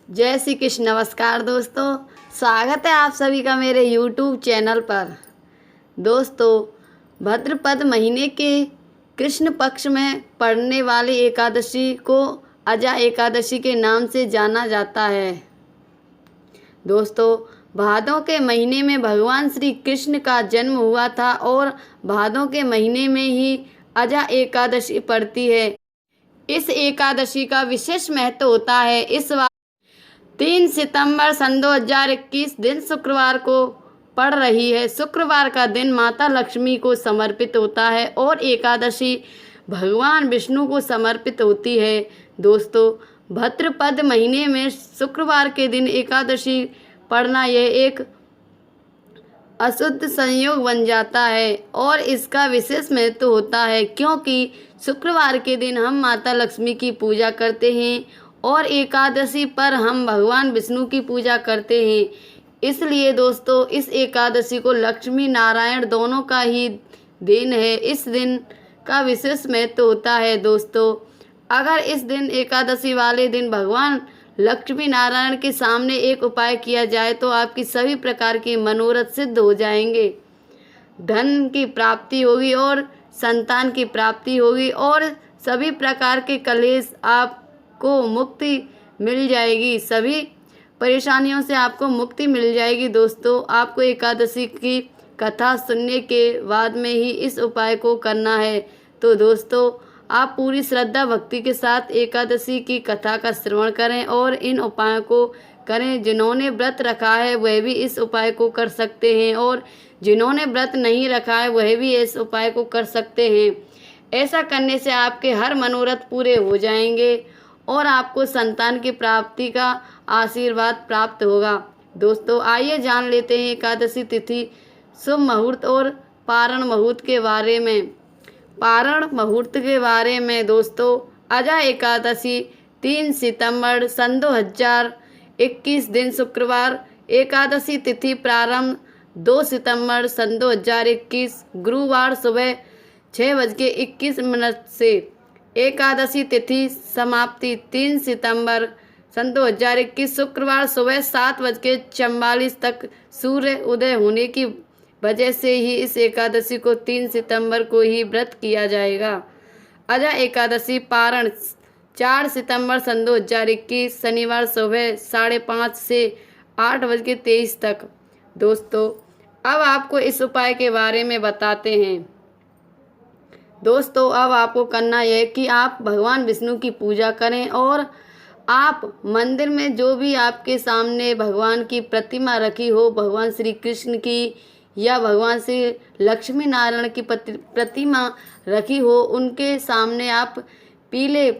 जय श्री कृष्ण। नमस्कार दोस्तों, स्वागत है आप सभी का मेरे YouTube चैनल पर। दोस्तों, भाद्रपद महीने के कृष्ण पक्ष में पड़ने वाली एकादशी को अजा एकादशी के नाम से जाना जाता है। दोस्तों, भादों के महीने में भगवान श्री कृष्ण का जन्म हुआ था और भादों के महीने में ही अजा एकादशी पड़ती है। इस एकादशी का विशेष महत्व होता है। इस बार 3 सितंबर सन 2021 दिन शुक्रवार को पड़ रही है। शुक्रवार का दिन माता लक्ष्मी को समर्पित होता है और एकादशी भगवान विष्णु को समर्पित होती है। दोस्तों, भाद्रपद महीने में शुक्रवार के दिन एकादशी पढ़ना यह एक अशुद्ध संयोग बन जाता है और इसका विशेष महत्व होता है, क्योंकि शुक्रवार के दिन हम माता लक्ष्मी की पूजा करते हैं और एकादशी पर हम भगवान विष्णु की पूजा करते हैं। इसलिए दोस्तों, इस एकादशी को लक्ष्मी नारायण दोनों का ही दिन है। इस दिन का विशेष महत्व होता है। दोस्तों, अगर इस दिन एकादशी वाले दिन भगवान लक्ष्मी नारायण के सामने एक उपाय किया जाए तो आपकी सभी प्रकार की मनोरथ सिद्ध हो जाएंगे। धन की प्राप्ति होगी और संतान की प्राप्ति होगी और सभी प्रकार के कलेश आपको मुक्ति मिल जाएगी। सभी परेशानियों से आपको मुक्ति मिल जाएगी। दोस्तों, आपको एकादशी की कथा सुनने के बाद में ही इस उपाय को करना है। तो दोस्तों, आप पूरी श्रद्धा भक्ति के साथ एकादशी की कथा का श्रवण करें और इन उपायों को करें। जिन्होंने व्रत रखा है वह भी इस उपाय को कर सकते हैं और जिन्होंने व्रत नहीं रखा है वह भी इस उपाय को कर सकते हैं। ऐसा करने से आपके हर मनोरथ पूरे हो जाएंगे और आपको संतान की प्राप्ति का आशीर्वाद प्राप्त होगा। दोस्तों, आइए जान लेते हैं एकादशी तिथि, शुभ मुहूर्त और पारण मुहूर्त के बारे में। पारण मुहूर्त के बारे में दोस्तों, अजा एकादशी 3 सितंबर सन 2021 दिन शुक्रवार। एकादशी तिथि प्रारंभ 2 सितंबर सन 2021 गुरुवार सुबह 6:21 से। एकादशी तिथि समाप्ति 3 सितंबर सन 2021 शुक्रवार सुबह 7:44 तक। सूर्य उदय होने की वजह से ही इस एकादशी को 3 सितंबर को ही व्रत किया जाएगा। अजा एकादशी पारण 4 सितंबर सन 2021 शनिवार सुबह 5:30 से 8:23 तक। दोस्तों, अब आपको इस उपाय के बारे में बताते हैं। दोस्तों, अब आपको करना यह है कि आप भगवान विष्णु की पूजा करें और आप मंदिर में जो भी आपके सामने भगवान की प्रतिमा रखी हो, भगवान श्री कृष्ण की या भगवान श्री लक्ष्मी नारायण की प्रतिमा रखी हो, उनके सामने आप पीले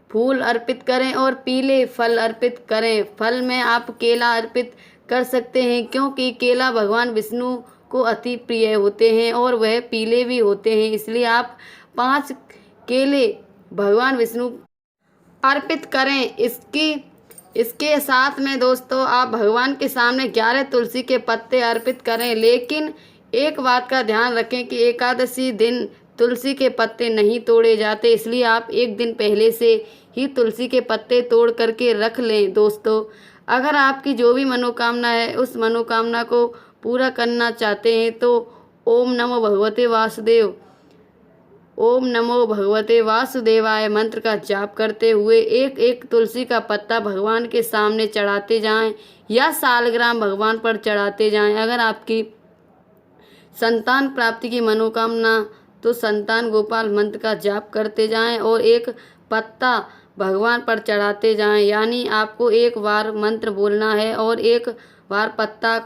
फूल अर्पित करें और पीले फल अर्पित करें। फल में आप केला अर्पित कर सकते हैं, क्योंकि केला भगवान विष्णु को अति प्रिय होते हैं और वह पीले भी होते हैं। इसलिए आप 5 केले भगवान विष्णु अर्पित करें। इसके साथ में दोस्तों, आप भगवान के सामने 11 तुलसी के पत्ते अर्पित करें। लेकिन एक बात का ध्यान रखें कि एकादशी दिन तुलसी के पत्ते नहीं तोड़े जाते, इसलिए आप एक दिन पहले से ही तुलसी के पत्ते तोड़ करके रख लें। दोस्तों, अगर आपकी जो भी मनोकामना है उस मनोकामना को पूरा करना चाहते हैं तो ओम नमो भगवते वासुदेव, ओम नमो भगवते वासुदेवाय मंत्र का जाप करते हुए एक एक तुलसी का पत्ता भगवान के सामने चढ़ाते जाएं या सालग्राम भगवान पर चढ़ाते जाएं। अगर आपकी संतान प्राप्ति की मनोकामना तो संतान गोपाल मंत्र का जाप करते जाएं और एक पत्ता भगवान पर चढ़ाते जाएं। यानी आपको एक बार मंत्र बोलना है और एक बार पत्ता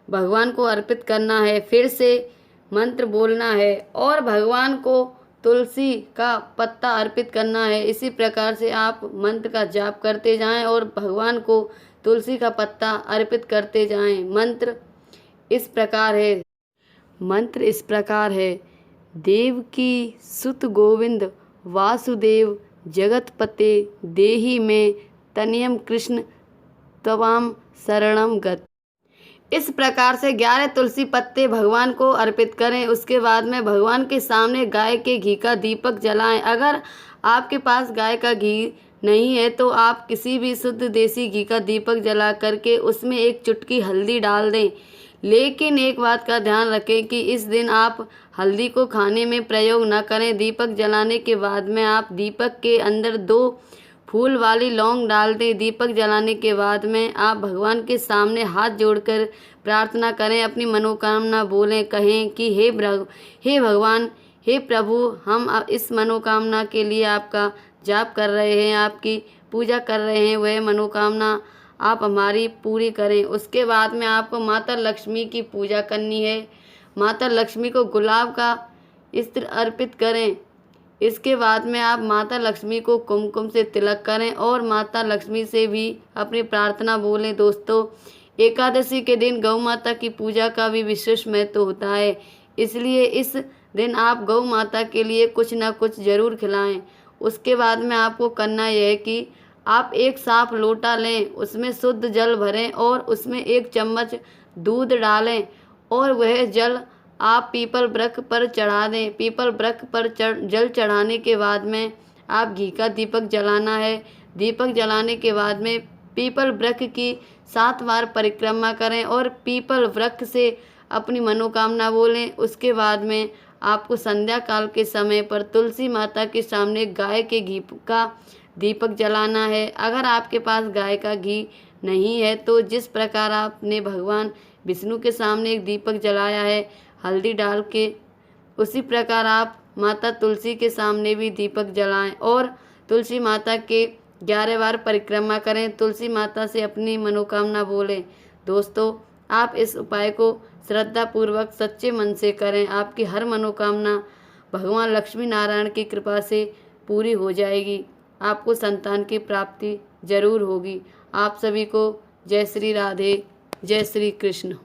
भगवान को अर्पित करना है, फिर से मंत्र बोलना है और भगवान को तुलसी का पत्ता अर्पित करना है। इसी प्रकार से आप मंत्र का जाप करते जाएं और भगवान को तुलसी का पत्ता अर्पित करते जाएं। मंत्र इस प्रकार है। देवकी सुत गोविंद वासुदेव जगतपते देहि में तनयम कृष्ण त्वाम शरणम गत। इस प्रकार से 11 तुलसी पत्ते भगवान को अर्पित करें। उसके बाद में भगवान के सामने गाय के घी का दीपक जलाएं। अगर आपके पास गाय का घी नहीं है तो आप किसी भी शुद्ध देसी घी का दीपक जला करके उसमें एक चुटकी हल्दी डाल दें। लेकिन एक बात का ध्यान रखें कि इस दिन आप हल्दी को खाने में प्रयोग न करें। दीपक जलाने के बाद में आप दीपक के अंदर 2 फूल वाली लौंग डाल दें। दीपक जलाने के बाद में आप भगवान के सामने हाथ जोड़कर प्रार्थना करें, अपनी मनोकामना बोलें, कहें कि हे भगवान, हे प्रभु, हम इस मनोकामना के लिए आपका जाप कर रहे हैं, आपकी पूजा कर रहे हैं, वह मनोकामना आप हमारी पूरी करें। उसके बाद में आपको माता लक्ष्मी की पूजा करनी है। माता लक्ष्मी को गुलाब का इत्र अर्पित करें। इसके बाद में आप माता लक्ष्मी को कुमकुम से तिलक करें और माता लक्ष्मी से भी अपनी प्रार्थना बोलें। दोस्तों, एकादशी के दिन गौ माता की पूजा का भी विशेष महत्व होता है, इसलिए इस दिन आप गौ माता के लिए कुछ ना कुछ ज़रूर खिलाएं। उसके बाद में आपको करना यह है कि आप एक साफ लोटा लें, उसमें शुद्ध जल भरें और उसमें 1 चम्मच दूध डालें और वह जल आप पीपल वृक्ष पर चढ़ा दें। पीपल वृक्ष पर जल चढ़ाने के बाद में आप घी का दीपक जलाना है। दीपक जलाने के बाद में पीपल वृक्ष की 7 बार परिक्रमा करें और पीपल वृक्ष से अपनी मनोकामना बोलें। उसके बाद में आपको संध्या काल के समय पर तुलसी माता के सामने गाय के घी का दीपक जलाना है। अगर आपके पास गाय का घी नहीं है तो जिस प्रकार आपने भगवान विष्णु के सामने एक दीपक जलाया है हल्दी डाल के, उसी प्रकार आप माता तुलसी के सामने भी दीपक जलाएं और तुलसी माता के 11 बार परिक्रमा करें। तुलसी माता से अपनी मनोकामना बोलें। दोस्तों, आप इस उपाय को श्रद्धापूर्वक सच्चे मन से करें। आपकी हर मनोकामना भगवान लक्ष्मी नारायण की कृपा से पूरी हो जाएगी। आपको संतान की प्राप्ति जरूर होगी। आप सभी को जय श्री राधे, जय श्री कृष्ण।